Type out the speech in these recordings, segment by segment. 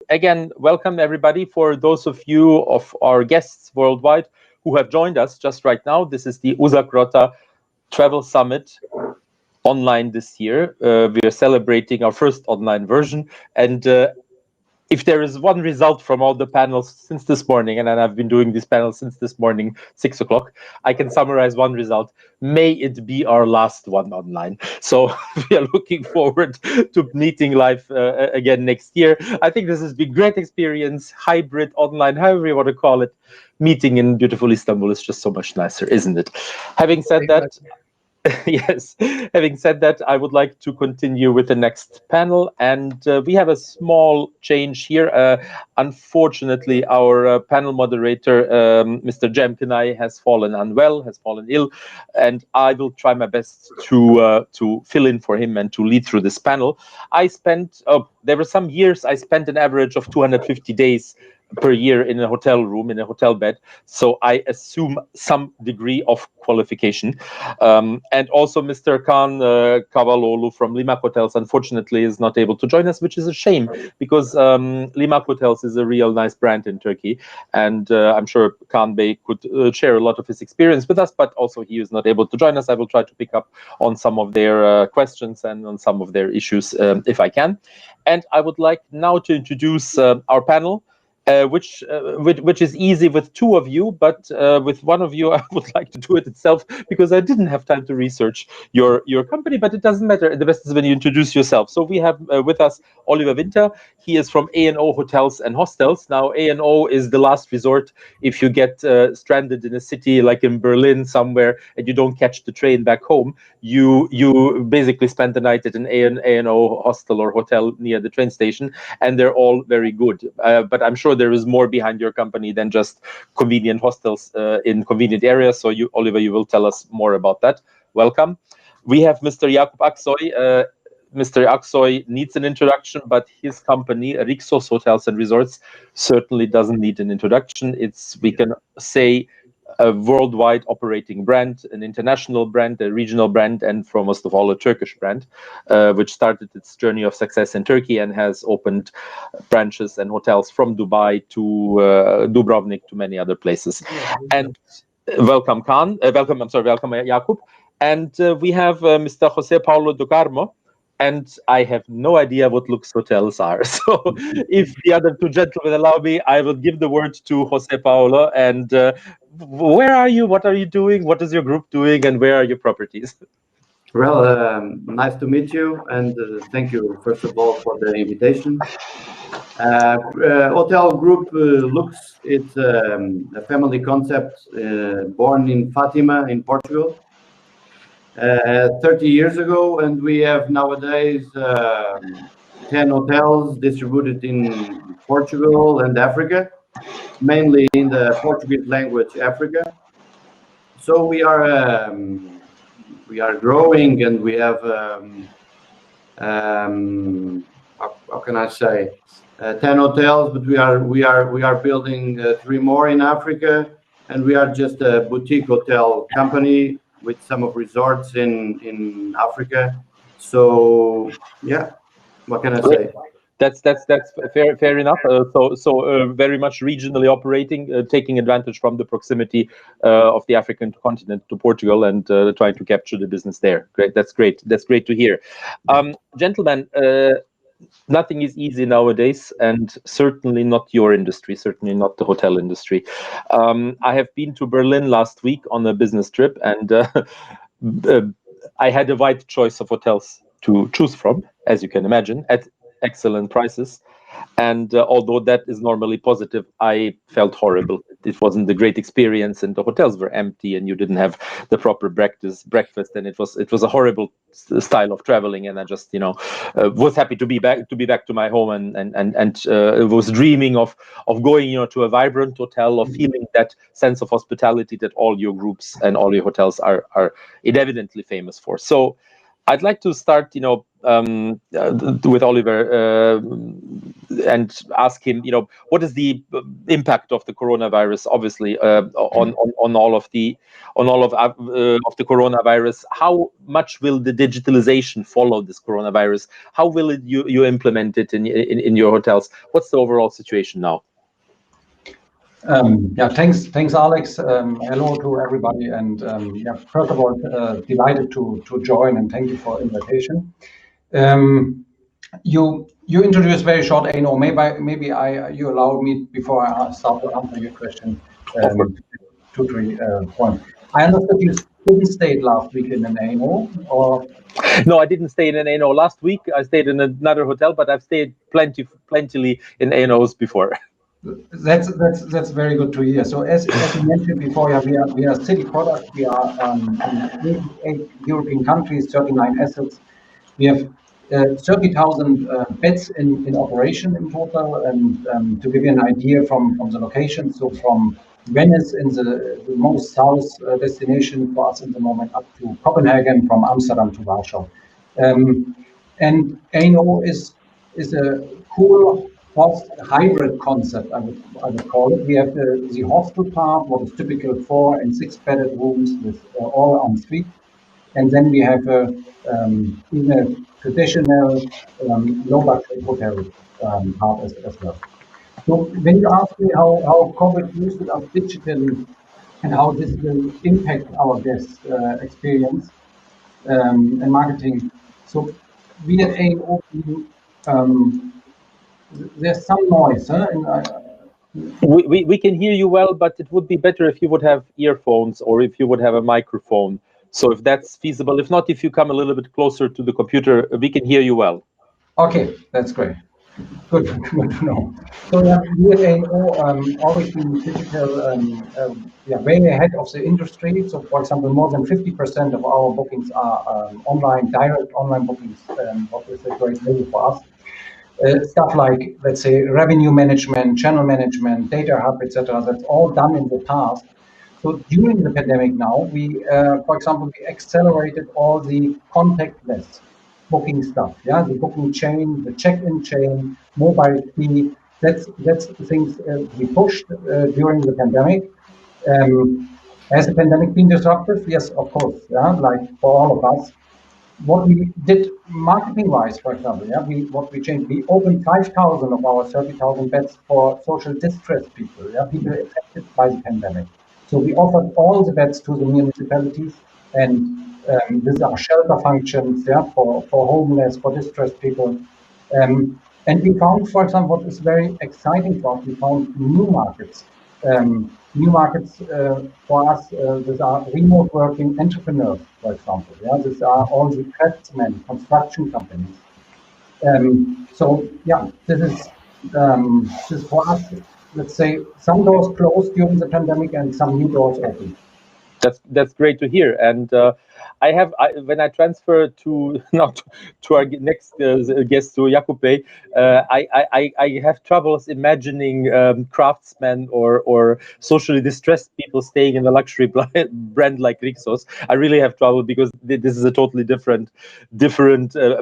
again, welcome everybody. For those of you of our guests worldwide who have joined us just right now, this is the Uzakrota Travel Summit online this year. We are celebrating our first online version, and if there is one result from all the panels since this morning, and I've been doing these panels since this morning, 6 o'clock, I can summarize one result. May it be our last one online. So we are looking forward to meeting live again next year. I think this has been a great experience, hybrid, online, however you want to call it. Meeting in beautiful Istanbul is just so much nicer, isn't it? Having said that, yes, having said that, I would like to continue with the next panel, and we have a small change here. Unfortunately, our panel moderator, Mr. Jemkenai, has fallen unwell, has fallen ill, and I will try my best to fill in for him and to lead through this panel. There were some years I spent an average of 250 days per year in a hotel room, in a hotel bed. So I assume some degree of qualification. And also Mr. Khan Kavalolu from Limak Hotels, unfortunately, is not able to join us, which is a shame, because Limak Hotels is a real nice brand in Turkey. And I'm sure Khan Bey could share a lot of his experience with us, but also he is not able to join us. I will try to pick up on some of their questions and on some of their issues if I can. And I would like now to introduce our panel, which is easy with two of you, but with one of you, I would like to do it itself because I didn't have time to research your company, but it doesn't matter. The best is when you introduce yourself. So we have with us Oliver Winter. He is from A&O Hotels and Hostels. Now, A&O is the last resort if you get stranded in a city like in Berlin somewhere and you don't catch the train back home. You basically spend the night at an A&O hostel or hotel near the train station, and they're all very good. But I'm sure there is more behind your company than just convenient hostels in convenient areas. So you, Oliver, you will tell us more about that. Welcome. We have Mr. Yakup Aksoy. Mr. Aksoy needs an introduction, but his company, Rixos Hotels and Resorts, certainly doesn't need an introduction. It's, we can say, a worldwide operating brand, an international brand, a regional brand, and foremost of all, a Turkish brand, which started its journey of success in Turkey and has opened branches and hotels from Dubai to Dubrovnik to many other places. And welcome, Khan. Welcome Yakup. And we have Mr. José Paulo do Carmo. And I have no idea what Lux Hotels are. So if the other two gentlemen allow me, I will give the word to José Paulo. And where are you? What are you doing? What is your group doing? And where are your properties? Well, nice to meet you. And thank you, first of all, for the invitation. Hotel Group Lux, it's a family concept born in Fatima in Portugal 30 years ago, and we have nowadays 10 hotels distributed in Portugal and Africa, mainly in the Portuguese language Africa. So we are growing, and we have how can I say 10 hotels, but we are building 3 more in Africa, and we are just a boutique hotel company with some of resorts in Africa. So yeah, what can I say? That's fair enough. So very much regionally operating, taking advantage from the proximity of the African continent to Portugal and trying to capture the business there. Great, that's great. That's great to hear, gentlemen. Nothing is easy nowadays, and certainly not your industry, certainly not the hotel industry. I have been to Berlin last week on a business trip, and I had a wide choice of hotels to choose from, as you can imagine, at excellent prices. And although that is normally positive, I felt horrible. It wasn't a great experience, and the hotels were empty, and you didn't have the proper breakfast, and it was a horrible style of traveling. And I just, was happy to be back to my home, and was dreaming of going, to a vibrant hotel, of feeling that sense of hospitality that all your groups and all your hotels are evidently famous for. So I'd like to start, with Oliver. and ask him, what is the impact of the coronavirus, obviously, on all of the coronavirus. How much will the digitalization follow this coronavirus? How will you implement it in your hotels? What's the overall situation now? Thanks, Alex. Hello to everybody, and first of all, delighted to join, and thank you for invitation. You introduced very short, Aino. Maybe you allow me before I start to answer your question. 2-3 points. I understood you didn't stay last week in an Aino, or? No, I didn't stay in an Aino last week. I stayed in another hotel, but I've stayed plentifully in Ainos before. That's very good to hear. So as you mentioned before, we are a city product. We are in 88 European countries, 39 assets. We have 30,000 beds in operation in total. And to give you an idea from the location, so from Venice in the most south destination for us at the moment, up to Copenhagen, from Amsterdam to Warsaw. And Aino is a cool host hybrid concept, I would call it. We have the hostel part, what is typical 4 and 6 bedded rooms with all en suite, and then we have even a traditional low budget hotel part as well. So when you ask me how COVID boosted us digitally and how this will impact our guest experience and marketing, so we at Aino, there's some noise, huh? We can hear you well, but it would be better if you would have earphones or if you would have a microphone. So if that's feasible, if not, if you come a little bit closer to the computer, we can hear you well. Okay, that's great. Good to know. So we at Aino always been digital, way ahead of the industry. So for example, more than 50% of our bookings are online, direct online bookings, what is a great value for us. Stuff like, let's say, revenue management, channel management, data hub, etc. That's all done in the past. So during the pandemic now, we, for example, we accelerated all the contactless booking stuff. Yeah, the booking chain, the check-in chain, mobile key. That's things we pushed during the pandemic. Has the pandemic been disruptive? Yes, of course. Yeah, like for all of us. What we did marketing-wise, for example, what we changed, we opened 5,000 of our 30,000 beds for social distressed people, people affected by the pandemic. So we offered all the beds to the municipalities, and these are shelter functions, for homeless, for distressed people. And we found, for example, what is very exciting for us, we found new markets. New markets for us, these are remote working entrepreneurs, for example. These are all the craftsmen, construction companies. This is for us, let's say, some doors closed during the pandemic and some new doors open. That's great to hear. And when I transfer to our next guest, to Yakup, I have troubles imagining craftsmen or socially distressed people staying in a luxury brand like Rixos. I really have trouble because this is a totally different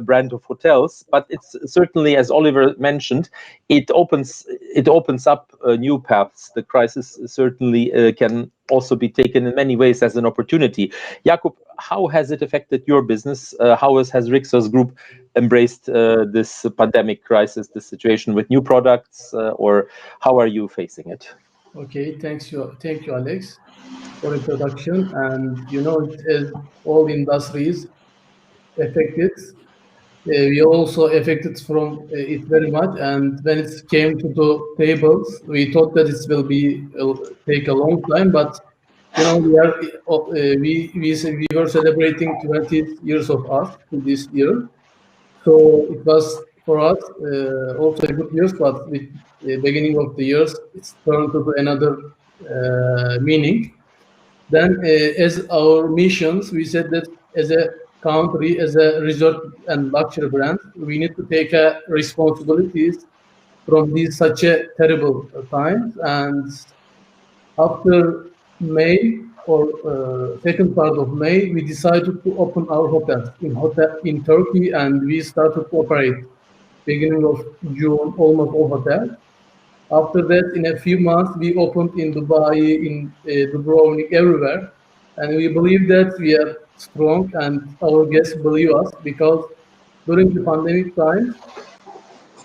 brand of hotels. But it's certainly, as Oliver mentioned, it opens up new paths. The crisis certainly can also be taken in many ways as an opportunity. Yakup, how has it affected your business? How has Rixos Group embraced this pandemic crisis, this situation with new products, or how are you facing it? Okay, thank you, Alex, for introduction. And as all industries affected, we also affected from it very much. And when it came to the tables, we thought that it will take a long time, but we were celebrating 20 years of us this year, so it was for us also a good year. But with the beginning of the years, it's turned to another meaning. Then, as our missions, we said that as a country, as a resort and luxury brand, we need to take responsibilities from these such a terrible times. And after May or second part of May, we decided to open our hotels in Turkey, and we started to operate beginning of June, almost all hotels. After that, in a few months, we opened in Dubai, in Dubrovnik, everywhere. And we believe that we are strong and our guests believe us because during the pandemic times,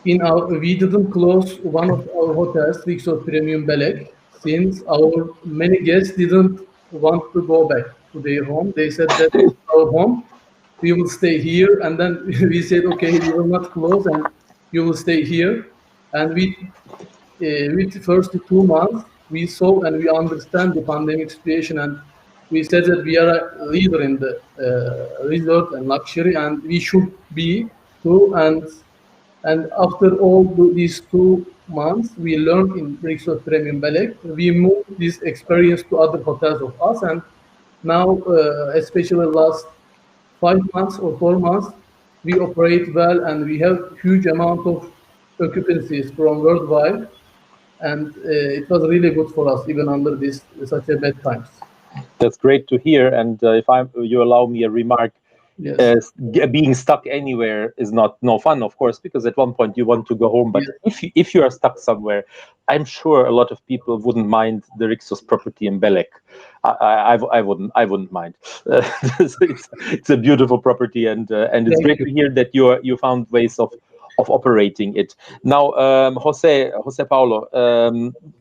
we didn't close one of our hotels, Rixos Premium Belek, since our many guests didn't want to go back to their home. They said that our home, we will stay here. And then we said, okay, we will not close and you will stay here. And with the first 2 months, we saw and we understand the pandemic situation, and we said that we are a leader in the resort and luxury, and we should be too. And after all these 2 months, we learned in Rixos Premium Belek. We moved this experience to other hotels of us, and now, especially last 5 months or 4 months, we operate well, and we have huge amount of occupancies from worldwide, and it was really good for us even under this such a bad times. That's great to hear. And if you allow me a remark, Yes. being stuck anywhere is no fun, of course, because at one point you want to go home. But if you are stuck somewhere, I'm sure a lot of people wouldn't mind the Rixos property in Belek. I wouldn't mind. It's a beautiful property, and it's Thank great you. to hear that you found ways of operating it. Now, José Paulo,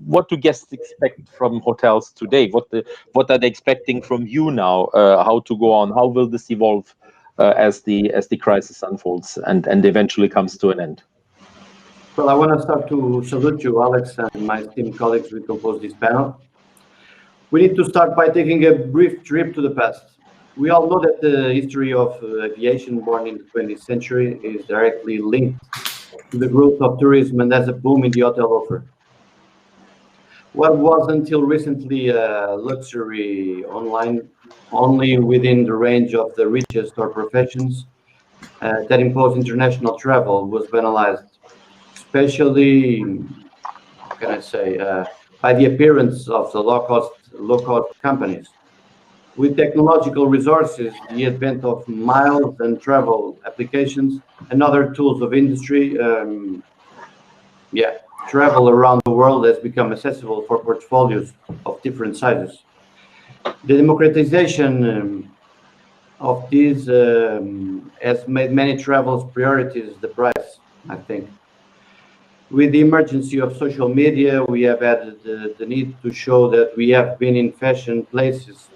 what do guests expect from hotels today? What are they expecting from you now? How to go on? How will this evolve as the crisis unfolds and eventually comes to an end? Well, I want to start to salute you, Alex, and my esteemed colleagues who composed this panel. We need to start by taking a brief trip to the past. We all know that the history of aviation born in the 20th century is directly linked to the growth of tourism and as a boom in the hotel offer. What was until recently luxury online only within the range of the richest or professions that impose international travel was banalized, especially, how can I say, by the appearance of the low-cost companies. With technological resources, the advent of miles and travel applications and other tools of industry, travel around the world has become accessible for portfolios of different sizes. The democratization of these has made many travels priorities the price, I think. With the emergency of social media, we have added the need to show that we have been in fashion places.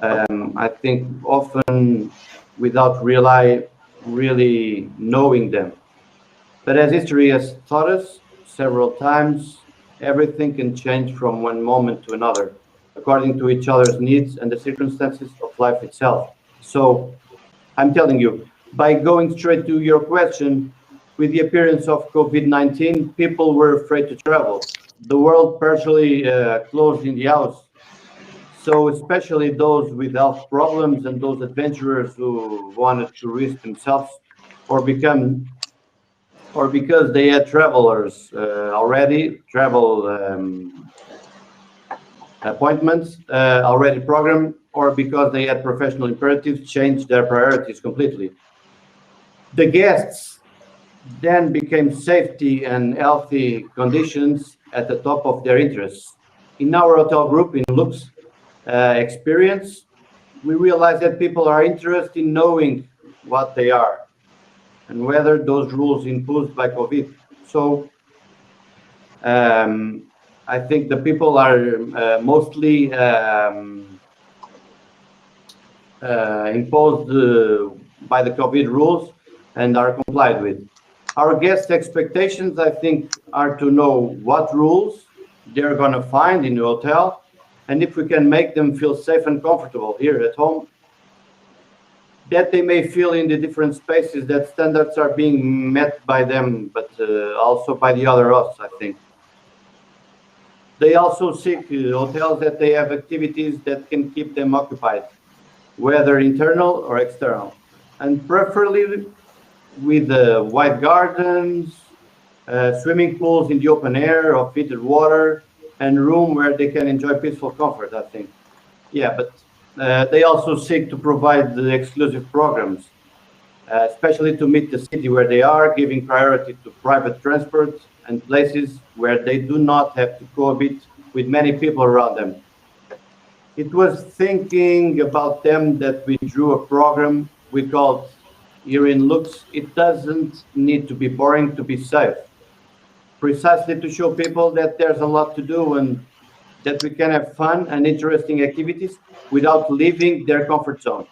I think often without really knowing them. But as history has taught us several times, everything can change from one moment to another, according to each other's needs and the circumstances of life itself. So I'm telling you, by going straight to your question, with the appearance of COVID-19, people were afraid to travel. The world partially closed in the house. So especially those with health problems and those adventurers who wanted to risk themselves or because they had travelers already, travel appointments already programmed, or because they had professional imperatives, changed their priorities completely. The guests then became safety and healthy conditions at the top of their interests. In our hotel group in Lux experience, we realize that people are interested in knowing what they are and whether those rules imposed by COVID. So I think the people are mostly imposed by the COVID rules and are complied with. Our guest expectations, I think, are to know what rules they're going to find in the hotel, and if we can make them feel safe and comfortable here at home, that they may feel in the different spaces that standards are being met by them, but also by the other hosts, I think. They also seek hotels that they have activities that can keep them occupied, whether internal or external, and preferably with wide gardens, swimming pools in the open air or fitted water, and room where they can enjoy peaceful comfort, I think. Yeah, but they also seek to provide the exclusive programs especially to meet the city where they are, giving priority to private transport and places where they do not have to cohabit with many people around them. It was thinking about them that we drew a program we called here in Lux. It doesn't need to be boring to be safe, precisely to show people that there's a lot to do and that we can have fun and interesting activities without leaving their comfort zone.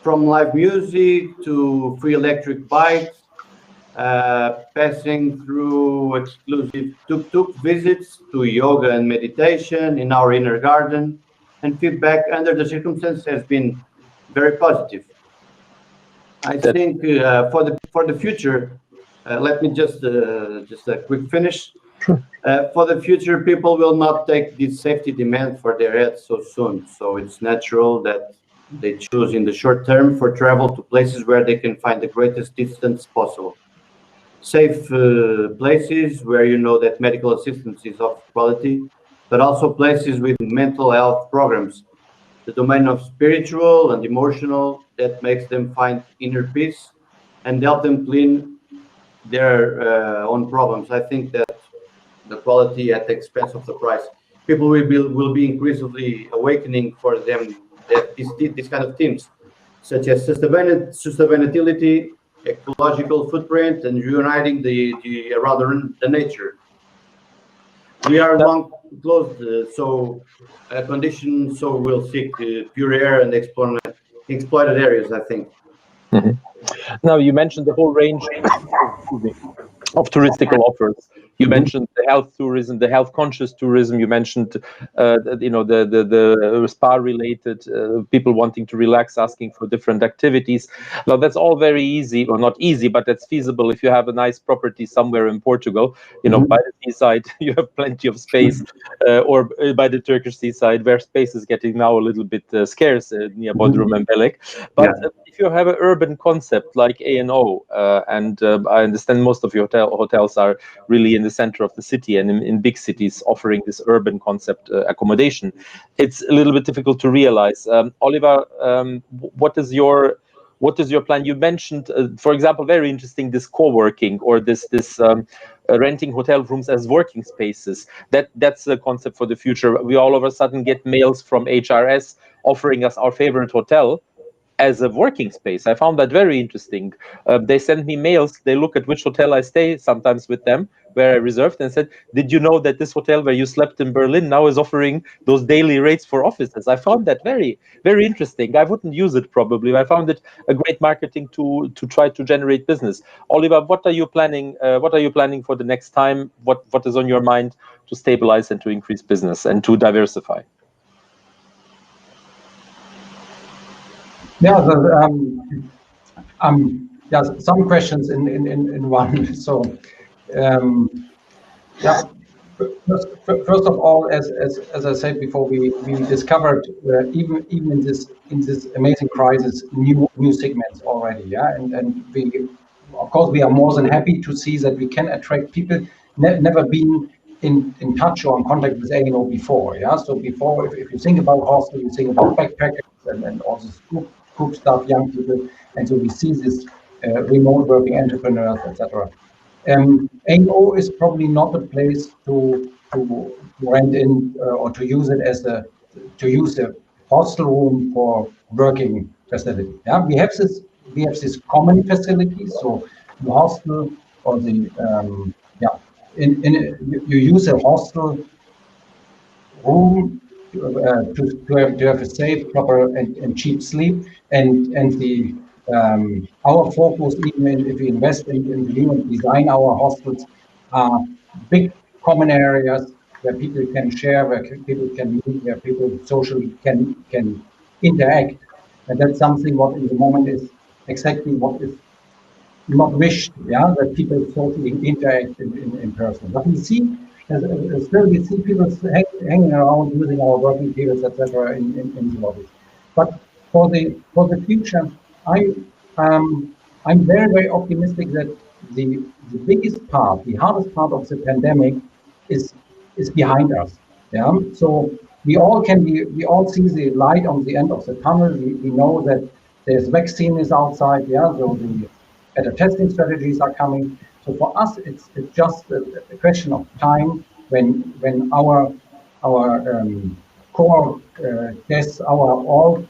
From live music to free electric bikes, passing through exclusive tuk-tuk visits to yoga and meditation in our inner garden, and feedback under the circumstances has been very positive. I think for the future, let me just a quick finish. For the future, people will not take this safety demand for their heads so soon. So it's natural that they choose in the short term for travel to places where they can find the greatest distance possible. Safe places where you know that medical assistance is of quality, but also places with mental health programs, the domain of spiritual and emotional that makes them find inner peace and help them clean their own problems. I think that the quality at the expense of the price. People will be increasingly awakening for them that this kind of themes, such as sustainability, ecological footprint, and reuniting the around the nature. We are long closed, so conditions so will seek pure air and exploited areas, I think. Now, you mentioned the whole range of touristical offers. You mentioned the health tourism, the health conscious tourism. You mentioned, the spa related people wanting to relax, asking for different activities. Now, that's all very easy, or not easy, but that's feasible if you have a nice property somewhere in Portugal. By the seaside, you have plenty of space, or by the Turkish seaside, where space is getting now a little bit scarce near Bodrum and Belek. But if you have an urban concept like A&O, and I understand most of your hotels are really in the center of the city and in big cities offering this urban concept accommodation, it's a little bit difficult to realize. Oliver, what is your plan? You mentioned, for example, very interesting, this co-working or this renting hotel rooms as working spaces. That's a concept for the future. We all of a sudden get mails from HRS offering us our favorite hotel as a working space. I found that very interesting. They send me mails. They look at which hotel I stay, sometimes with them, where I reserved, and said, did you know that this hotel where you slept in Berlin now is offering those daily rates for offices? I found that very, very interesting. I wouldn't use it probably, but I found it a great marketing tool to try to generate business. Oliver, what are you planning? What are you planning for the next time? What is on your mind to stabilize and to increase business and to diversify? Yeah, some questions in one. So, first of all, as I said before, we discovered even in this amazing crisis new segments already. Yeah, and we, of course, we are more than happy to see that we can attract people never been in touch or in contact with A&O before. Yeah, so before, if you think about hostel, you think about backpackers and all this group stuff, young people, and so we see this remote working entrepreneurs, etc. A&O is probably not the place to rent in or to use it as a hostel room for working facility. Yeah, we have this common facility. So the hostel or the you use a hostel room to have a safe, proper, and cheap sleep, and the our focus, even if we invest in the human design, our hostels are big common areas where people can share, where people can meet, where people socially can interact, and that's something what in the moment is exactly what is not wished. Yeah, that people socially interact in person. But we see. Still, we see people hanging around using our working tables, etc., in the lobbies. But for the future, I'm very optimistic that the biggest part, the hardest part of the pandemic, is behind us. Yeah. So we all see the light on the end of the tunnel. We know that There's vaccine is outside, yeah, so the better testing strategies are coming. So for us, it's just a question of time when our core guests,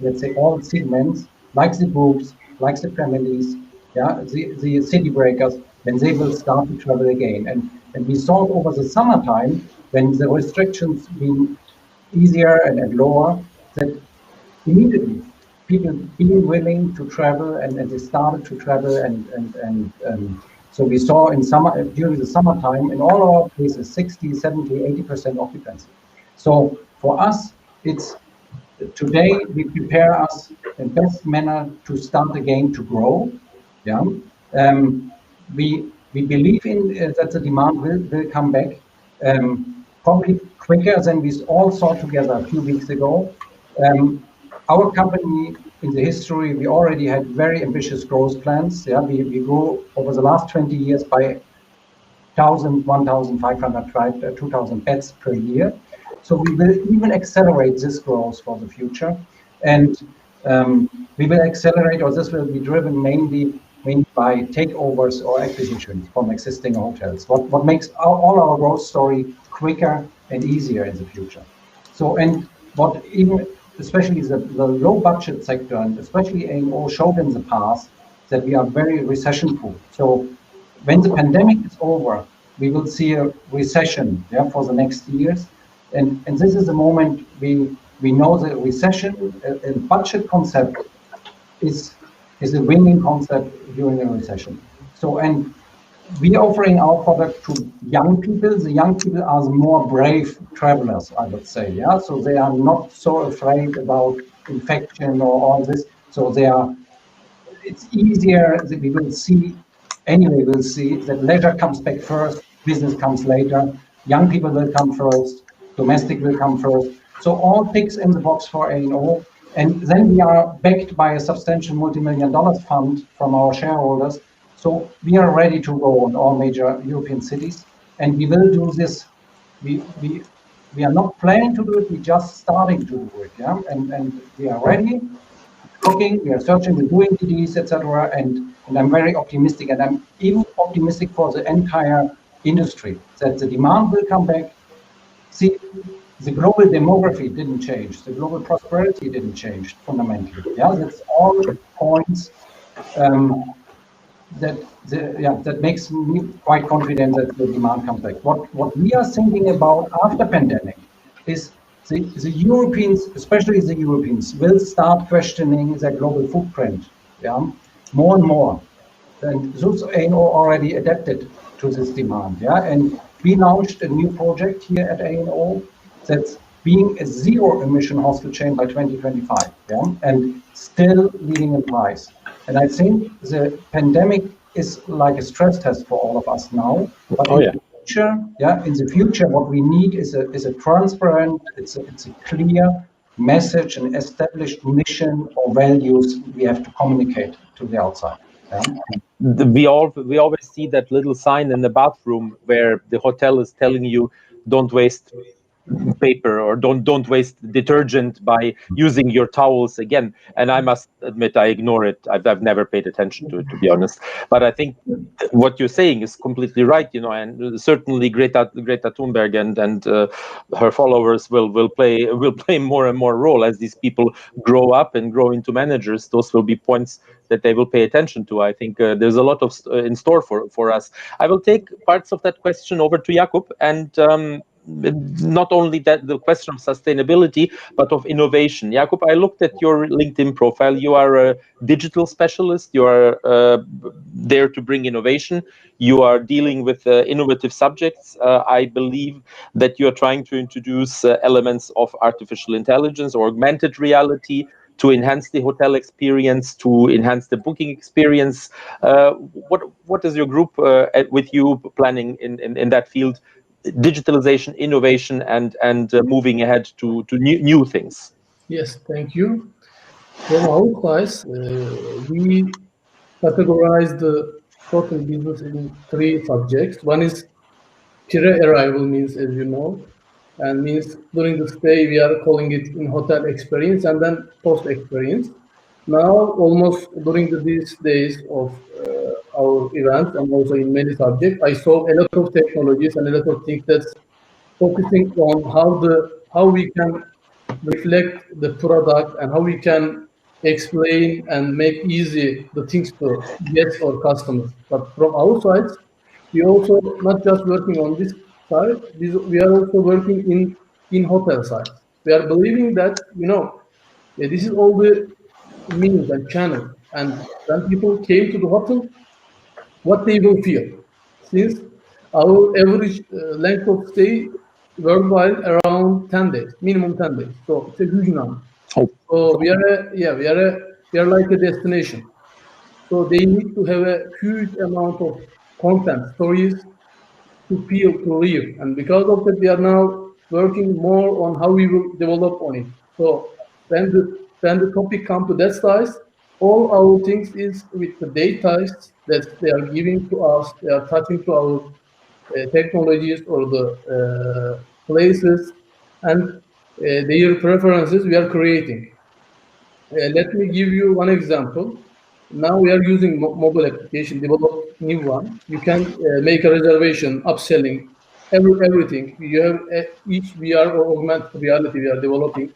let's say all segments, like the groups, like the families, yeah, the city breakers, when they will start to travel again. And we saw over the summertime, when the restrictions been easier and lower, that immediately people being willing to travel and they started to travel and so we saw in summer during the summertime in all our places 60, 70, 80% occupancy. So for us, it's today we prepare us in best manner to start again to grow. Yeah, we believe in that the demand will come back probably quicker than we all saw together a few weeks ago. Our company in the history, we already had very ambitious growth plans. Yeah, we grew over the last 20 years by 1,000, 1,500, 2,000 beds per year. So we will even accelerate this growth for the future. And we will accelerate, or this will be driven mainly by takeovers or acquisitions from existing hotels. What makes all our growth story quicker and easier in the future. So, and what even, especially the low budget sector, and especially A&O showed in the past that we are very recession proof. So when the pandemic is over, we will see a recession, yeah, for the next years. And this is the moment we know the recession, a budget concept is a winning concept during a recession. So, and we are offering our product to young people. The young people are the more brave travelers, I would say. Yeah, so they are not so afraid about infection or all this. So they are. It's easier that we will see. Anyway, we'll see that leisure comes back first, business comes later. Young people will come first. Domestic will come first. So all ticks in the box for A&O. And then we are backed by a substantial multi-million-dollar fund from our shareholders. So we are ready to go on all major European cities. And we will do this. We are not planning to do it, we're just starting to do it. Yeah, and we are ready, looking, we are searching, we're doing DDs, etc. And I'm very optimistic, and I'm even optimistic for the entire industry that the demand will come back. See, the global demography didn't change. The global prosperity didn't change fundamentally. Yeah, that's all points that makes me quite confident that the demand comes back. What we are thinking about after pandemic is the Europeans, especially the Europeans, will start questioning their global footprint. Yeah, more and more. And those A&O already adapted to this demand. Yeah, and we launched a new project here at A&O that's being a zero emission hostel chain by 2025. Yeah, and still leading in price. And I think the pandemic is like a stress test for all of us now. But in the future, what we need is a transparent, it's a clear message, an established mission or values we have to communicate to the outside. Yeah? We always see that little sign in the bathroom where the hotel is telling you, don't waste paper or don't waste detergent by using your towels again. And I must admit, I ignore it. I've never paid attention to it, to be honest. But I think what you're saying is completely right, you know, and certainly Greta Thunberg and her followers will play more and more role as these people grow up and grow into managers. Those will be points that they will pay attention to. I think there's a lot of in store for us. I will take parts of that question over to Yakup, and not only that the question of sustainability, but of innovation. Yakup, I looked at your LinkedIn profile. You are a digital specialist. You are there to bring innovation. You are dealing with innovative subjects. I believe that you are trying to introduce elements of artificial intelligence or augmented reality to enhance the hotel experience, to enhance the booking experience. What is your group with you planning in that field? Digitalization, innovation, and moving ahead to new things. Yes, thank you. From our side, we categorize the hotel business in 3 subjects. One is pre-arrival, means, as you know, and means during the stay we are calling it in hotel experience, and then post experience. Now, almost during these days of our event and also in many subjects, I saw a lot of technologies and a lot of things that's focusing on how we can reflect the product and how we can explain and make easy the things to guests or customers. But from our side, we also not just working on this side, we are also working in hotel side. We are believing that this is all the means and channels, and when people came to the hotel, what they will feel. Since our average length of stay worldwide around 10 days, minimum 10 days. So it's a huge number. Oh. So we are like a destination. So they need to have a huge amount of content, stories to feel, to live. And because of that, we are now working more on how we will develop on it. So when the topic comes to that size, all our things is with the data that they are giving to us, they are touching to our technologies or the places and their preferences we are creating. Let me give you one example. Now we are using mobile application, develop new one. You can make a reservation, upselling, everything. You have each VR or augmented reality we are developing.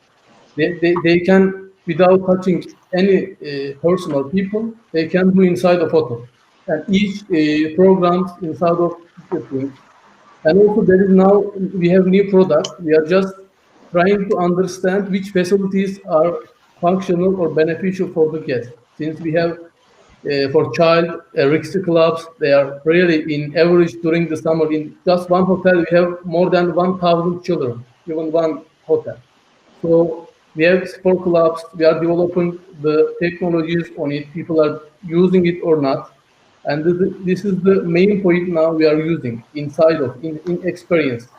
They can, without touching any personal people, they can do inside a photo. And each programs inside of the things. And also there is now, we have new product. We are just trying to understand which facilities are functional or beneficial for the guest. Since we have for child Rixos clubs, they are really in average during the summer. In just one hotel, we have more than 1,000 children, even one hotel. So we have sport clubs. We are developing the technologies on it. People are using it or not. And this is the main point now we are using inside of in experience.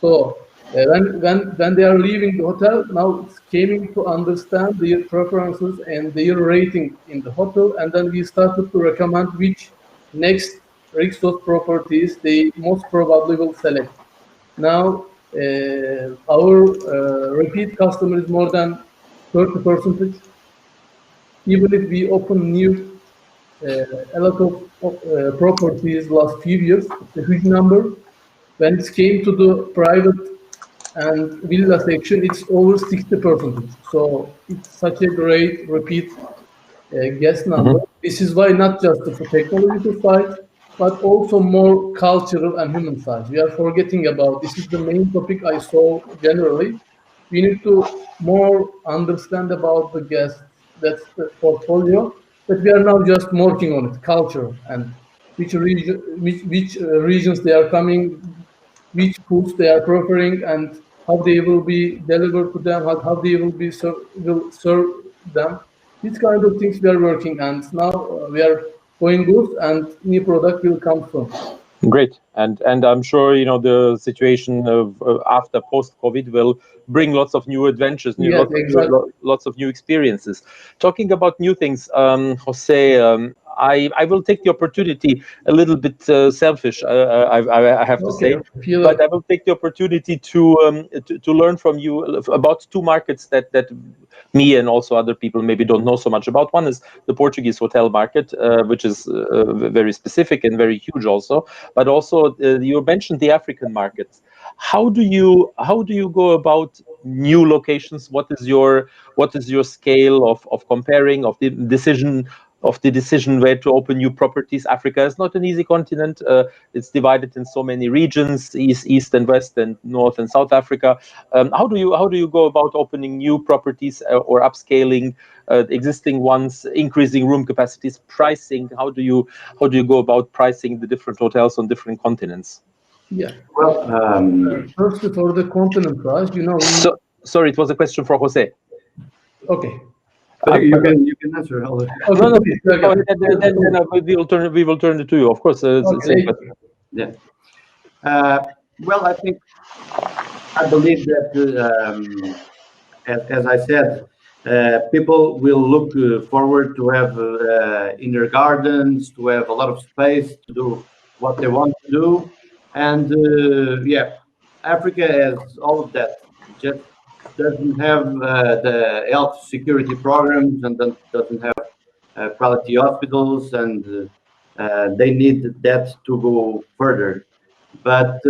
So when they are leaving the hotel, now it's coming to understand their preferences and their rating in the hotel, and then we started to recommend which next Rixos properties they most probably will select. Now our repeat customer is more than 30%. Even if we open new a lot of properties last few years, it's a huge number. When it came to the private and villa section, it's over 60%. So it's such a great repeat guest number. This is why not just the technological side, but also more cultural and human side. We are forgetting about this is the main topic I saw generally. We need to more understand about the guests. That's the portfolio. But we are now just working on it, culture and which regions they are coming, which foods they are preferring, and how they will be delivered to them, how they will serve them. These kind of things we are working, and now we are going good, and new product will come soon. Great, and I'm sure the situation of after post-COVID will bring lots of new adventures, lots of new experiences. Talking about new things, José, I will take the opportunity, a little bit selfish, I have to say, but I will take the opportunity to learn from you about two markets that me and also other people maybe don't know so much about. One is the Portuguese hotel market, which is very specific and very huge also, but also you mentioned the African markets. How do you go about new locations? What is your scale of comparing, of the decision where to open new properties? Africa is not an easy continent. It's divided in so many regions: east and west, and north and south Africa. How do you go about opening new properties or upscaling existing ones, increasing room capacities, pricing? How do you go about pricing the different hotels on different continents? Yeah. Well, first for the continent price, sorry, it was a question for José. Okay. you can answer. No, then we will turn it to you. Of course, yeah. Well, I believe that as I said, people will look forward to have inner gardens, to have a lot of space to do what they want to do, and Africa has all of that. Just doesn't have the health security programs and doesn't have quality hospitals, and they need that to go further. But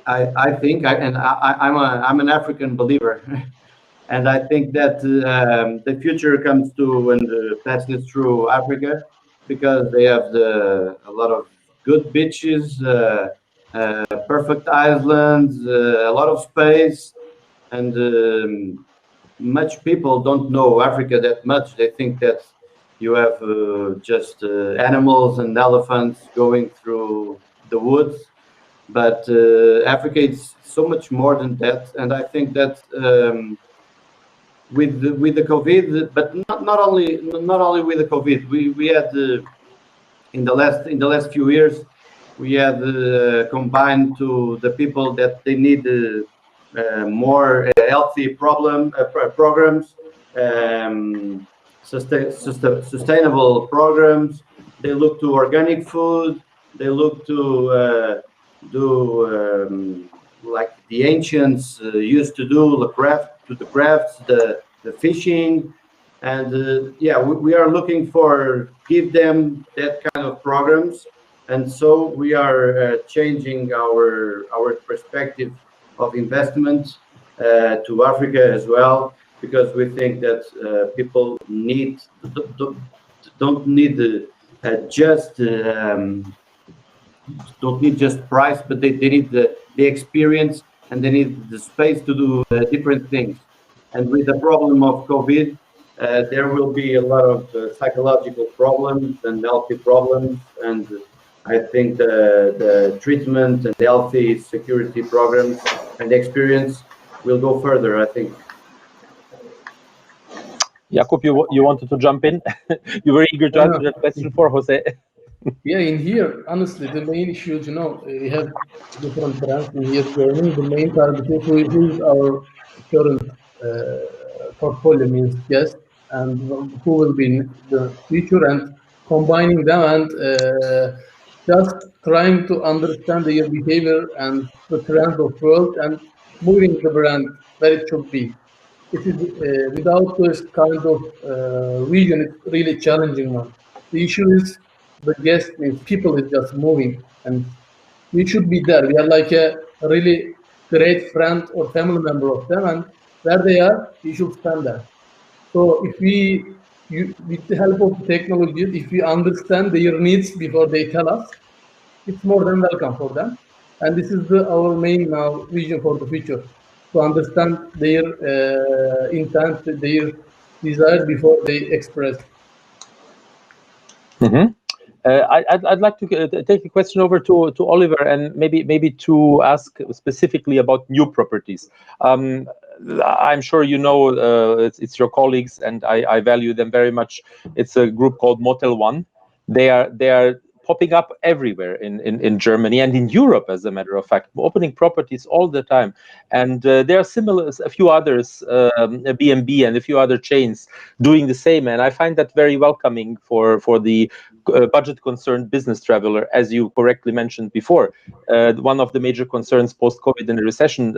I think, I'm an African believer, and I think that the future comes to and passes through Africa, because they have a lot of good beaches, perfect islands, a lot of space, and much people don't know Africa that much. They think that you have just animals and elephants going through the woods, but Africa is so much more than that. And I think that with the COVID, but not only with the COVID, we had in the last few years, we had combined to the people that they need more healthy programs, sustainable programs. They look to organic food. They look to do like the ancients used to do, the crafts, the fishing, and yeah, we are looking for give them that kind of programs, and so we are changing our perspective of investment to Africa as well, because we think that people don't need just don't need just price, but they need the experience, and they need the space to do different things. And with the problem of COVID, there will be a lot of psychological problems and healthy problems, and I think the treatment and healthy security programs and experience will go further, I think. Yakup, you wanted to jump in? You were eager to answer that question for Jose. Yeah, in here, honestly, the main issue, we have different brands in here joining. The main target is who is our current portfolio, means guest, and who will be in the future, and combining them and just trying to understand their behavior and the trends of world and moving the brand where it should be. It is without this kind of vision, it's really challenging one. The issue is the guest means people is just moving, and we should be there. We are like a really great friend or family member of them, and where they are, we should stand there. So if with the help of technology, if we understand their needs before they tell us, it's more than welcome for them. And this is our main now vision for the future, to understand their intent, their desire before they express. Mm-hmm. I'd like to take a question over to Oliver, and maybe to ask specifically about new properties. I'm sure you know it's your colleagues, and I value them very much. It's a group called Motel One. They are popping up everywhere in Germany and in Europe, as a matter of fact, opening properties all the time. And there are a few others, B&B and a few other chains doing the same. And I find that very welcoming for the budget-concerned business traveler, as you correctly mentioned before. One of the major concerns post-COVID in a recession,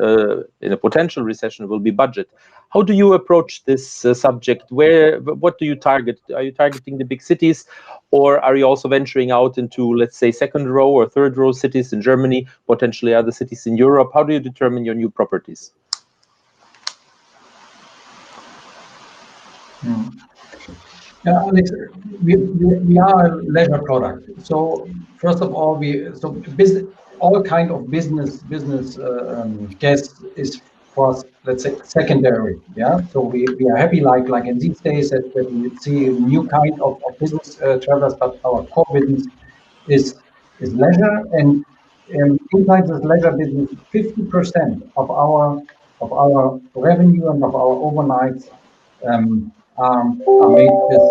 in a potential recession, will be budget. How do you approach this subject? What do you target? Are you targeting the big cities, or are you also venturing out into, let's say, second row or third row cities in Germany, potentially other cities in Europe? How do you determine your new properties? Yeah, Alex, we are a leisure product. So first of all, all kind of business guests is for us, let's say, secondary. Yeah, so we are happy like in these days that we see new kind of business travelers, but our core business is leisure, and inside this leisure business, 50% of our revenue and of our overnights are made with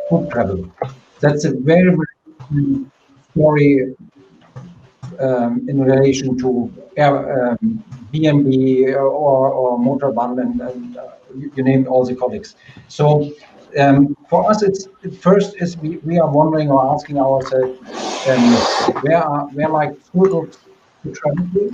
group travel. That's a very, very story in relation to B&B or Motorbahn, and you named all the colleagues. So for us, we are wondering or asking ourselves where like tour groups to travel to,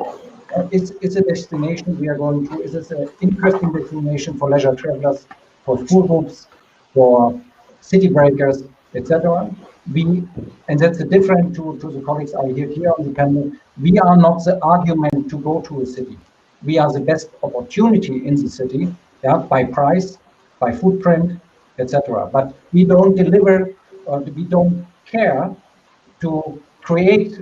It's a destination we are going to. Is it an interesting destination for leisure travelers, for school groups, for city breakers, etc. And that's a different to the colleagues I hear here on the panel. We are not the argument to go to a city. We are the best opportunity in the city, yeah, by price, by footprint, etc. But we don't deliver, or we don't care to create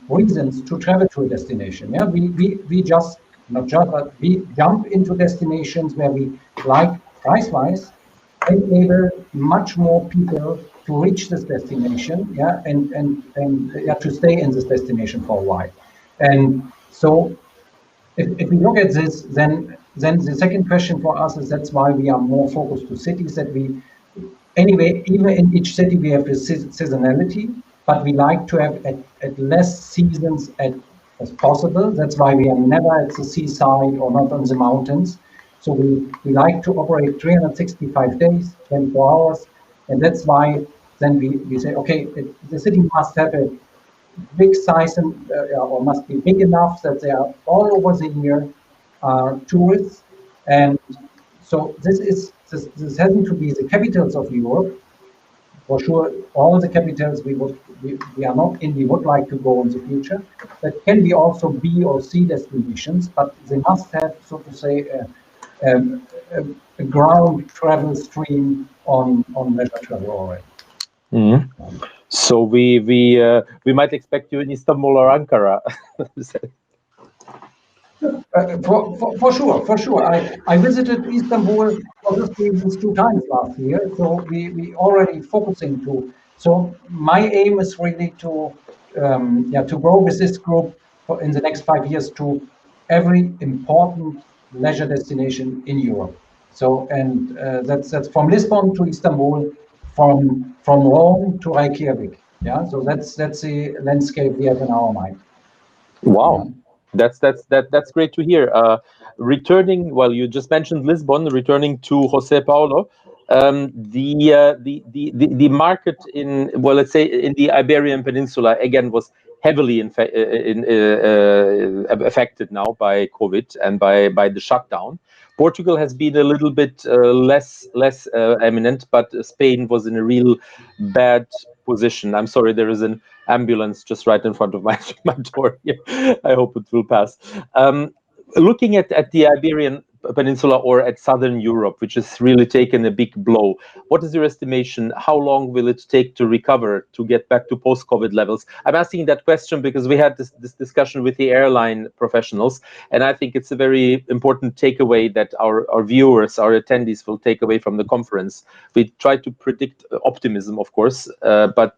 reasons to travel to a destination. Yeah, we just not just, but we jump into destinations where we like price-wise, enable much more people to reach this destination. Yeah, and yeah, to stay in this destination for a while. And so, if we look at this, then the second question for us is that's why we are more focused to cities. That we anyway, even in each city we have this seasonality, but we like to have at less seasons as possible. That's why we are never at the seaside or not on the mountains. So we like to operate 365 days, 24 hours, and that's why then we say, okay, the city must have a big size and or must be big enough that they are all over the year tourists. And so this hasn't to be the capitals of Europe. For sure, all the capitals we are not in, we would like to go in the future. That can be also B or C destinations, but they must have, so to say, a ground travel stream on leisure travel already. Mm-hmm. So we might expect you in Istanbul or Ankara. For sure. I visited Istanbul for this reasons 2 times last year, so we already focusing to. So my aim is really to grow with this group in the next 5 years to every important leisure destination in Europe. So and that's from Lisbon to Istanbul, from Rome to Reykjavik. Yeah, so that's the landscape we have in our mind. Wow. That's great to hear. Returning, well, you just mentioned Lisbon. Returning to José Paulo, the market in, well, let's say in the Iberian Peninsula again was heavily affected now by COVID and by the shutdown. Portugal has been a little bit less eminent, but Spain was in a real bad position. I'm sorry, there is an ambulance just right in front of my door here. I hope it will pass. Looking at the Iberian Peninsula or at Southern Europe, which has really taken a big blow, what is your estimation? How long will it take to recover, to get back to post-COVID levels? I'm asking that question because we had this discussion with the airline professionals, and I think it's a very important takeaway that our viewers, our attendees will take away from the conference. We try to predict optimism, of course, but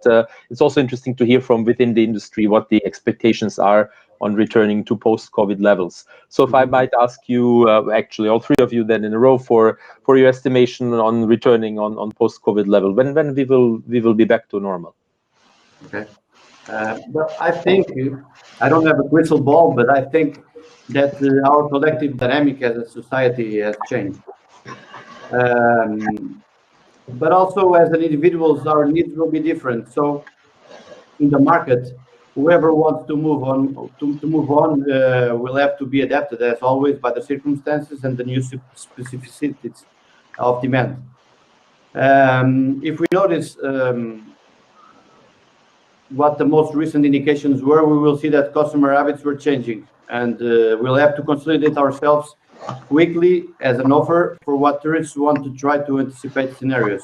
it's also interesting to hear from within the industry what the expectations are on returning to post-COVID levels. So if I might ask you, actually all 3 of you then in a row for your estimation on returning on post-COVID level, when we will be back to normal. Okay. Well, I think, I don't have a crystal ball, but I think that our collective dynamic as a society has changed. But also as an individuals, our needs will be different. So in the market, whoever wants to move on will have to be adapted as always by the circumstances and the new specificities of demand. If we notice what the most recent indications were, we will see that customer habits were changing, and we'll have to consolidate ourselves quickly as an offer for what tourists want to try to anticipate scenarios.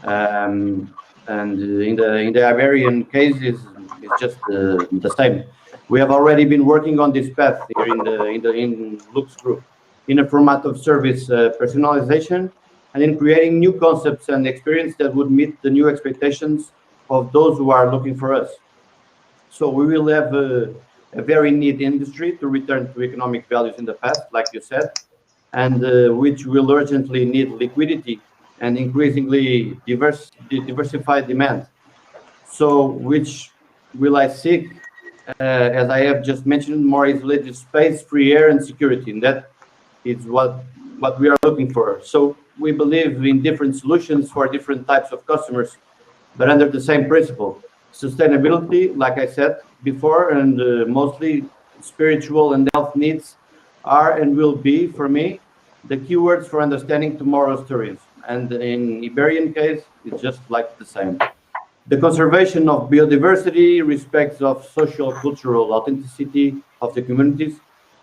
And in the Iberian case, it's just the same. We have already been working on this path here in Lux Group, in a format of service personalization, and in creating new concepts and experience that would meet the new expectations of those who are looking for us. So we will have a very neat industry to return to economic values in the past, like you said, and which will urgently need liquidity and increasingly diversified demand. So which will I seek, as I have just mentioned, more isolated space, free air, and security, and that is what we are looking for. So we believe in different solutions for different types of customers, but under the same principle: sustainability, like I said before, and mostly spiritual, and health needs are and will be, for me, the keywords for understanding tomorrow's tourism. And in Iberian case, it's just like the same. The conservation of biodiversity, respects of social cultural authenticity of the communities,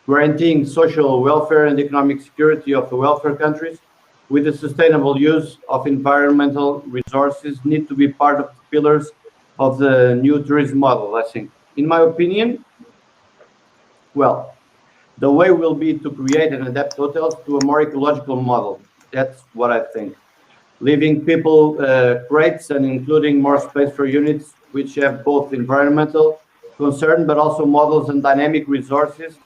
guaranteeing social welfare and economic security of the welfare countries, with the sustainable use of environmental resources need to be part of the pillars of the new tourism model, I think. In my opinion, well, the way will be to create and adapt hotels to a more ecological model. That's what I think. Leaving people crates and including more space for units which have both environmental concern but also models and dynamic resources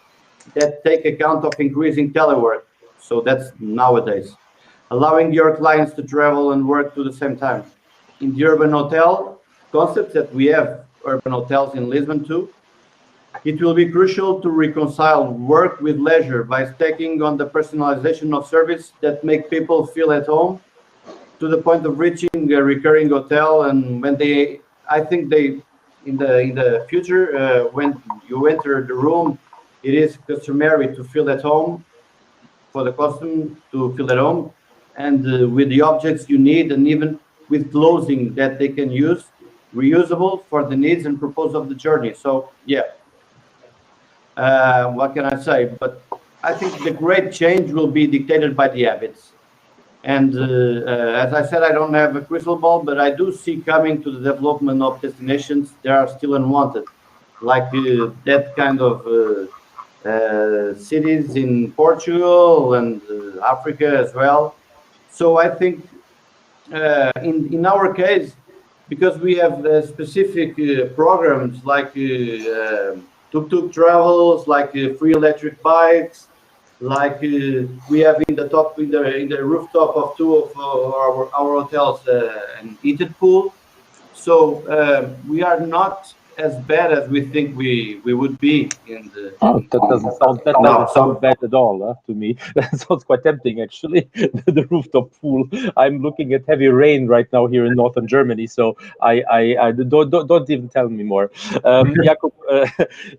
that take account of increasing telework. So that's nowadays. Allowing your clients to travel and work to the same time. In the urban hotel concept that we have urban hotels in Lisbon too, it will be crucial to reconcile work with leisure by stacking on the personalization of service that make people feel at home to the point of reaching a recurring hotel. And when they, I think they, in the future, when you enter the room, it is customary to feel at home, for the customer to feel at home, and with the objects you need, and even with clothing that they can use, reusable for the needs and purpose of the journey. So yeah, what can I say? But I think the great change will be dictated by the habits. And as I said, I don't have a crystal ball, but I do see coming to the development of destinations that are still unwanted, like that kind of cities in Portugal and Africa as well. So I think in our case, because we have specific programs like tuk-tuk travels, like free electric bikes, like we have in the rooftop of two of our hotels an heated pool. So we are not as bad as we think we would be in the. Oh, that doesn't sound bad at all to me. That sounds quite tempting, actually. The rooftop pool. I'm looking at heavy rain right now here in northern Germany, so I don't even tell me more. Yakup,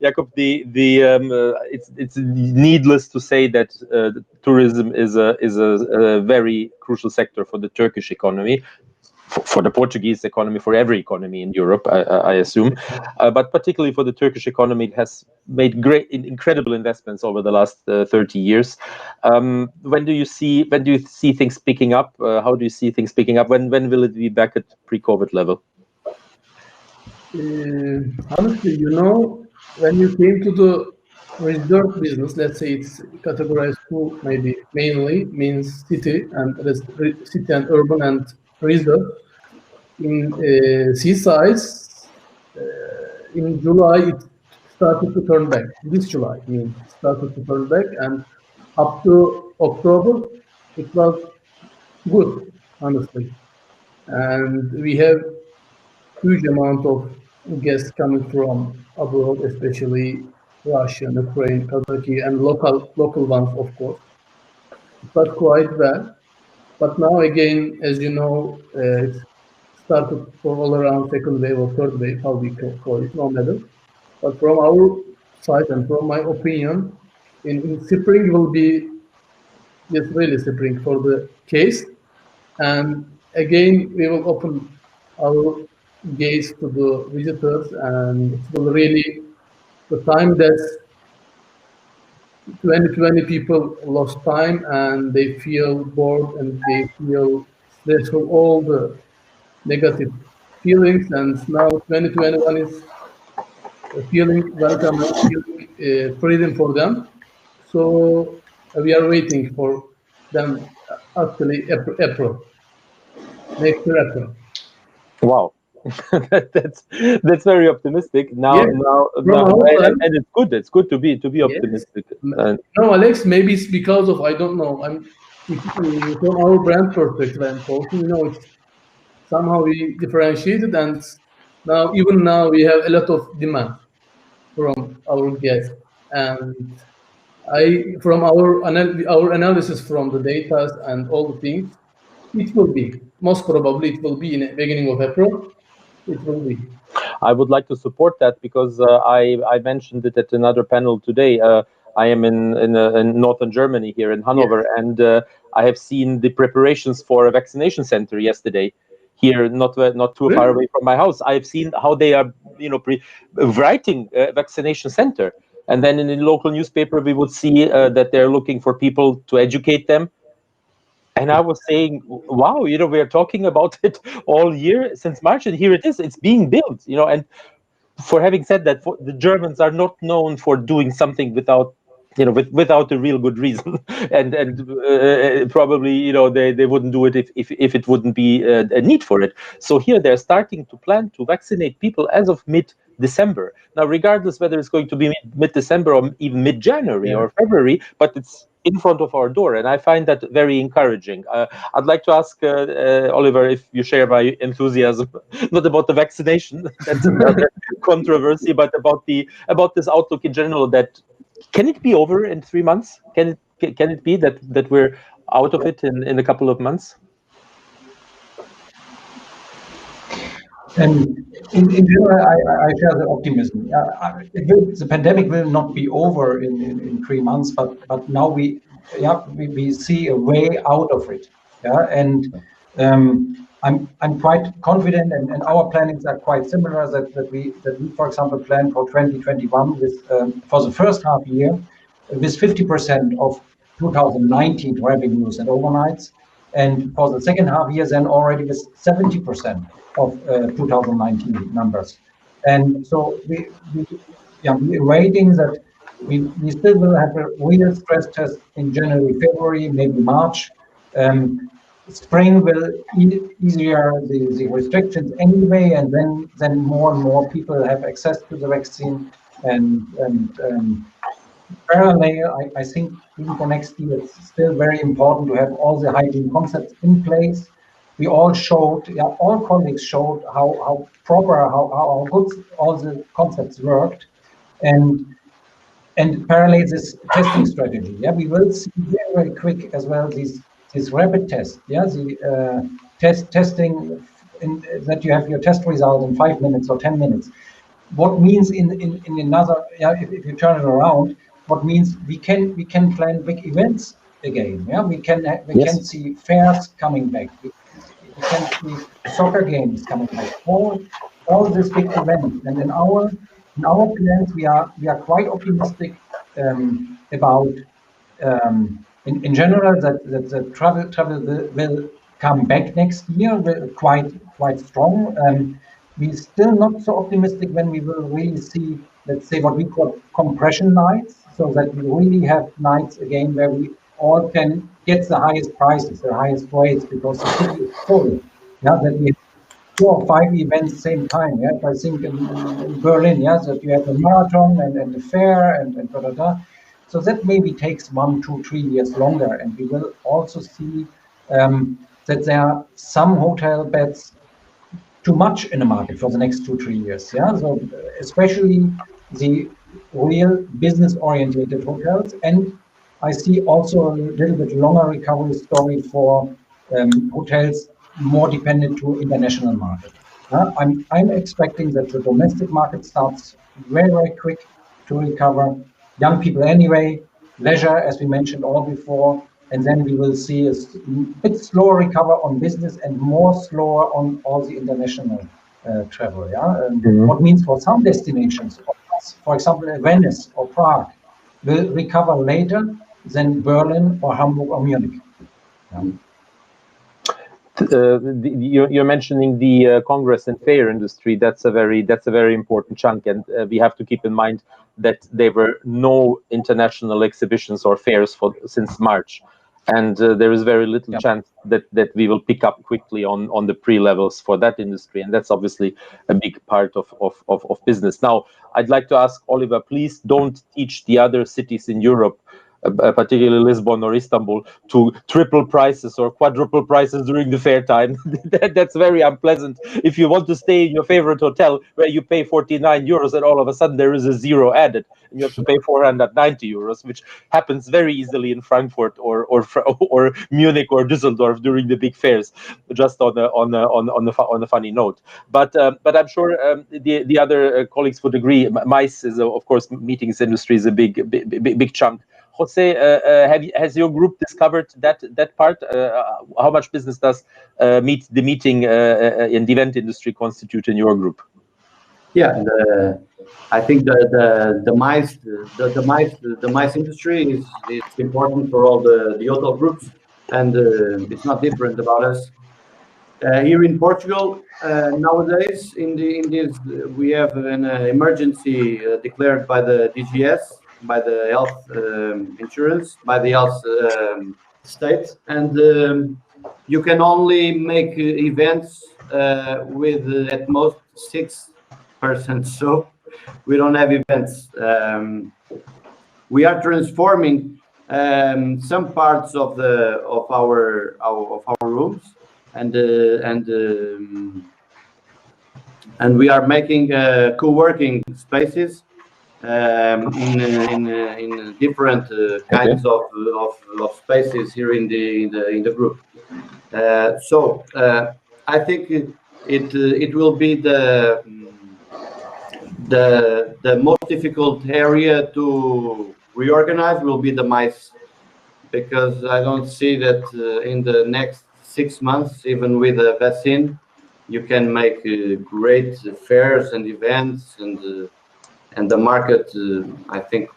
Yakup, it's needless to say that tourism is a very crucial sector for the Turkish economy. For the Portuguese economy, for every economy in Europe, I assume, but particularly for the Turkish economy, it has made incredible investments over the last 30 years. When do you see things picking up? How do you see things picking up? When will it be back at pre-COVID level? Honestly, when you came to the resort business, let's say it's categorized to maybe mainly means city and urban and resort. In seasides, in July it started to turn back. This July, I mean, it started to turn back, and up to October, it was good, honestly. And we have huge amount of guests coming from abroad, especially Russia, Ukraine, Kazakhstan, and local ones, of course. It was quite well. But now again, as you know, it started for all around second wave or third wave, how we call it, no matter. But from our side and from my opinion, in spring will be just really spring for the case. And again, we will open our gates to the visitors, and it will really, the time that 20 people lost time and they feel bored and they feel stressful, all the negative feelings, and now 2021 is feeling welcome and feeling freedom for them. So we are waiting for them actually April, next year April. Wow. that's very optimistic. Now, Yeah. and it's good. It's good to be optimistic. No, Alex, maybe it's because of, I don't know. From our brand perspective, I'm talking. It's somehow we differentiated, and even now we have a lot of demand from our guests. And from our analysis from the data and all the things, it will be most probably in the beginning of April. It will be. I would like to support that because I mentioned it at another panel today. I am in northern Germany here in Hanover, and I have seen the preparations for a vaccination center yesterday. Here, not too far away from my house, I've seen how they are, writing a vaccination center, and then in the local newspaper we would see that they're looking for people to educate them. And I was saying, wow, we are talking about it all year since March, and here it is. It's being built, And for having said that, the Germans are not known for doing something without without a real good reason, and probably they wouldn't do it if it wouldn't be a need for it. So here they're starting to plan to vaccinate people as of mid-December. Now, regardless whether it's going to be mid-December or even mid-January or February, but it's in front of our door, and I find that very encouraging. I'd like to ask Oliver if you share my enthusiasm, not about the vaccination, that's another controversy, but about this outlook in general. That can it be over in 3 months? Can it be that we're out of it in a couple of months? And in general, I share the optimism. The pandemic will not be over in 3 months, but now we see a way out of it. Yeah, and I'm quite confident, and our plannings are quite similar. That we for example plan for 2021 with for the first half year with 50% of 2019 revenues and overnights, and for the second half year then already with 70% of 2019 numbers. And so we're waiting that we still will have a real stress test in January, February, maybe March. Spring will easier the restrictions anyway, and then more and more people have access to the vaccine. And parallel, I think even for next year, it's still very important to have all the hygiene concepts in place. We all showed, all colleagues showed how proper, how good all the concepts worked, and parallel this testing strategy. Yeah, we will see very quick as well these rapid tests. Yeah, the testing that you have your test result in 5 minutes or 10 minutes. What means in another, if you turn it around, what means we can plan big events again. Yeah, we can see fairs coming back. We can see soccer games coming back. All these big events, and in our plans we are quite optimistic about in general that the travel will come back next year quite strong. We're still not so optimistic when we will really see, let's say, what we call compression nights, so that we really have nights again where we all can get the highest prices, the highest rates, because the city is full. Yeah, that we have 4 or 5 events same time. Yeah, I think in Berlin, that you have a marathon and the fair and da da da. So that maybe takes 1, 2, 3 years longer, and we will also see that there are some hotel beds too much in the market for the next 2, 3 years. Yeah, so especially the real business-oriented hotels, and I see also a little bit longer recovery story for hotels more dependent to international market. I'm expecting that the domestic market starts very quick to recover. Young people anyway, leisure, as we mentioned all before, and then we will see a bit slower recover on business and more slower on all the international travel. Yeah, what means for some destinations, for example, Venice or Prague, will recover later than Berlin or Hamburg or Munich. You're mentioning the congress and fair industry. That's a very important chunk, and we have to keep in mind that there were no international exhibitions or fairs since March, and there is very little chance that we will pick up quickly on the pre-levels for that industry, and that's obviously a big part of business. Now, I'd like to ask Oliver, please don't teach the other cities in Europe particularly Lisbon or Istanbul, to triple prices or quadruple prices during the fair time. That's very unpleasant. If you want to stay in your favorite hotel where you pay 49 euros and all of a sudden there is a zero added and you have to pay 490 euros, which happens very easily in Frankfurt or Munich or Düsseldorf during the big fairs. Just on a funny note, but I'm sure the other colleagues would agree. MICE is, of course, meetings industry is a big chunk. José, has your group discovered that part? How much business does the meeting and the event industry constitute in your group? Yeah, I think the MICE industry is important for all the hotel groups, and it's not different about us. Here in Portugal, nowadays, in this, we have an emergency declared by the DGS, by the health insurance, by the health state, and you can only make events with at most 6 persons. So we don't have events. We are transforming some parts of our rooms, and we are making co-working spaces in different kinds of spaces here in the group. So I think it will be the most difficult area to reorganize will be the MICE, because I don't see that in the next 6 months, even with a vaccine, you can make great fairs and events, and the market, I think,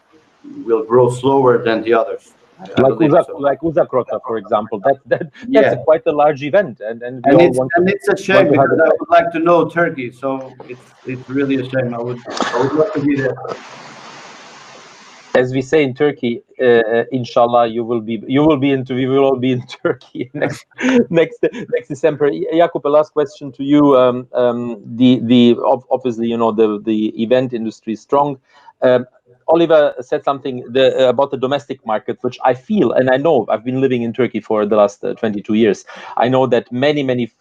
will grow slower than the others. Like Uzakrota, for example, that's quite a large event, and it's a shame because I would like to know Turkey, so it's really a shame. I would love to be there. As we say in Turkey, inshallah, we will all be in Turkey next December. Yakup, a last question to you. Obviously, the event industry is strong. Oliver said something about the domestic market, which I feel, and I know, I've been living in Turkey for the last 22 years. I know that many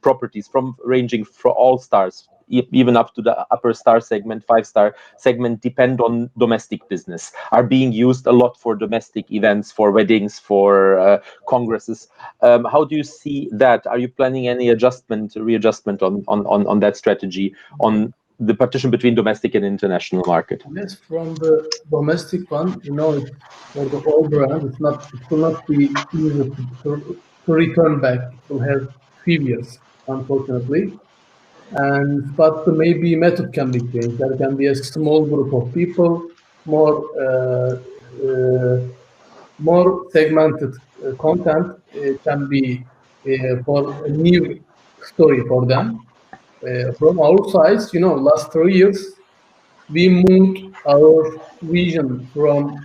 properties, ranging for all stars, even up to the upper star segment, 5-star segment, depend on domestic business, are being used a lot for domestic events, for weddings, for congresses. How do you see that? Are you planning any readjustment on that strategy, on the partition between domestic and international market? Yes, from the domestic one, for the whole brand, it will not be easy to return back. It will have few years, unfortunately. But maybe method can be changed. There can be a small group of people, more segmented content can be for a new story for them. From our side, last 3 years, we moved our vision from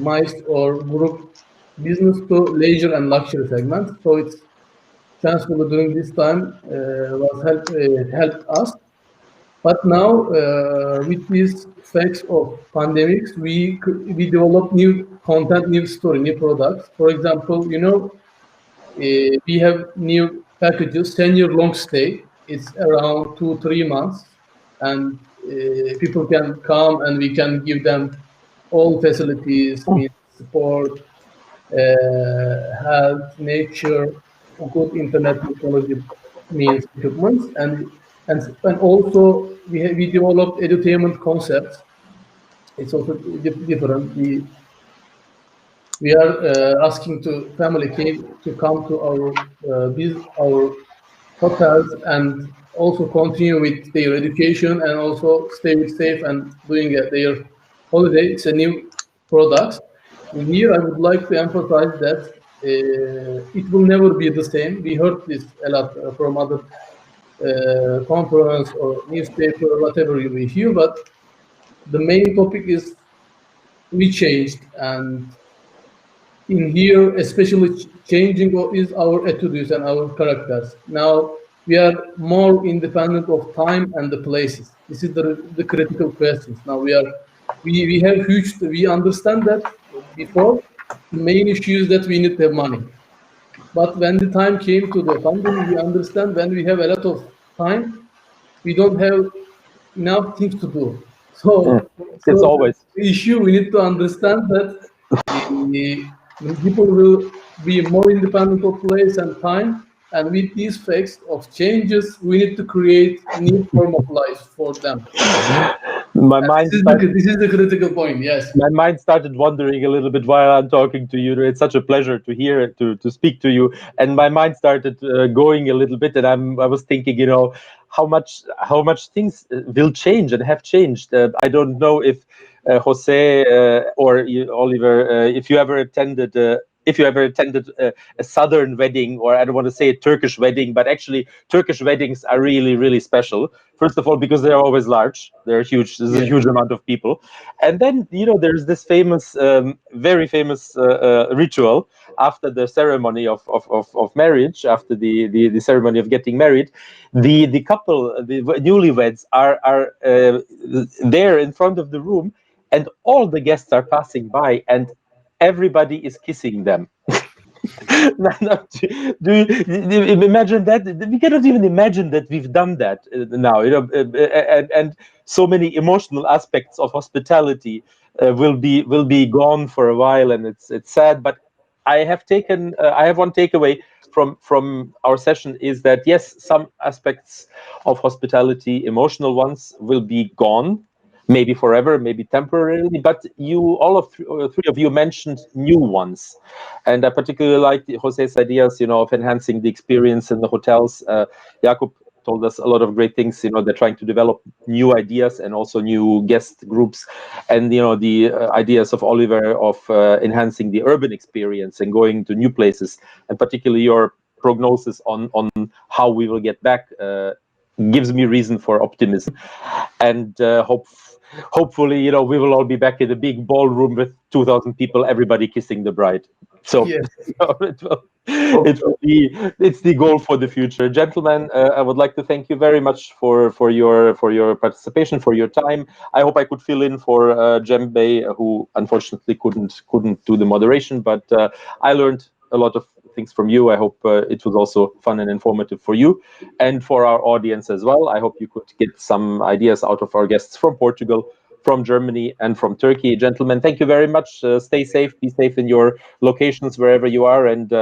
MICE or group business to leisure and luxury segment. So it's chance we were doing this time helped us. But now, with these effects of pandemics, we develop new content, new story, new products. For example, we have new packages, 10-year long stay. It's around 2-3 months, and people can come and we can give them all facilities, means support, health, nature, good internet technology, means equipment, and also we developed edutainment concepts. It's also different. We are asking to family to come to our hotels and also continue with their education and also stay safe and doing their holiday. It's a new product. And here I would like to emphasize that it will never be the same. We heard this a lot from other conference or newspaper or whatever we hear, but the main topic is we changed, and in here, especially changing is our attitudes and our characters. Now we are more independent of time and the places. This is the critical questions. Now we have huge. We understand that before, the main issue is that we need to have money. But when the time came to the pandemic, we understand when we have a lot of time, we don't have enough things to do. So, It's always the issue we need to understand that people will be more independent of place and time. And with these facts of changes, we need to create new form of life for them. my mind. This is the critical point. Yes. My mind started wandering a little bit while I'm talking to you. It's such a pleasure to hear it, to speak to you, and my mind started going a little bit. And I was thinking, how much things will change and have changed. I don't know if Jose or Oliver, if you ever attended. If you ever attended a southern wedding, or I don't want to say a Turkish wedding, but actually Turkish weddings are really, really special. First of all, because they're always large, they're huge. There's a huge amount of people, and then there's this famous, very famous ritual after the ceremony of marriage, after the ceremony of getting married. The couple, the newlyweds, are there in front of the room, and all the guests are passing by, and everybody is kissing them. Do you imagine that? We cannot even imagine that we've done that now. And so many emotional aspects of hospitality will be gone for a while, and it's sad. But I have one takeaway from our session is that yes, some aspects of hospitality, emotional ones, will be gone. Maybe forever, maybe temporarily, but all three of you mentioned new ones, and I particularly like Jose's ideas, of enhancing the experience in the hotels. Yakup told us a lot of great things. They're trying to develop new ideas and also new guest groups, and the ideas of Oliver of enhancing the urban experience and going to new places, and particularly your prognosis on how we will get back gives me reason for optimism, and hopefully, we will all be back in a big ballroom with 2,000 people, everybody kissing the bride. So, Yes. It's the goal for the future. Gentlemen, I would like to thank you very much for your participation, for your time. I hope I could fill in for Djembe, who unfortunately couldn't do the moderation, but I learned a lot of things from you. I hope it was also fun and informative for you and for our audience as well. I hope you could get some ideas out of our guests from Portugal, from Germany, and from Turkey. Gentlemen, thank you very much. Stay safe, be safe in your locations wherever you are, and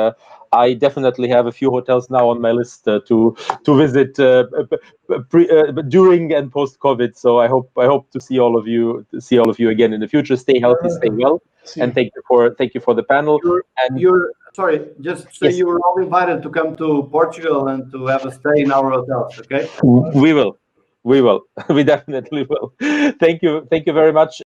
I definitely have a few hotels now on my list to visit during and post COVID. So I hope to see all of you again in the future. Stay healthy, stay well, and thank you for the panel. Sorry, just say you were all invited to come to Portugal and to have a stay in our hotels. Okay? We will. We definitely will. Thank you very much.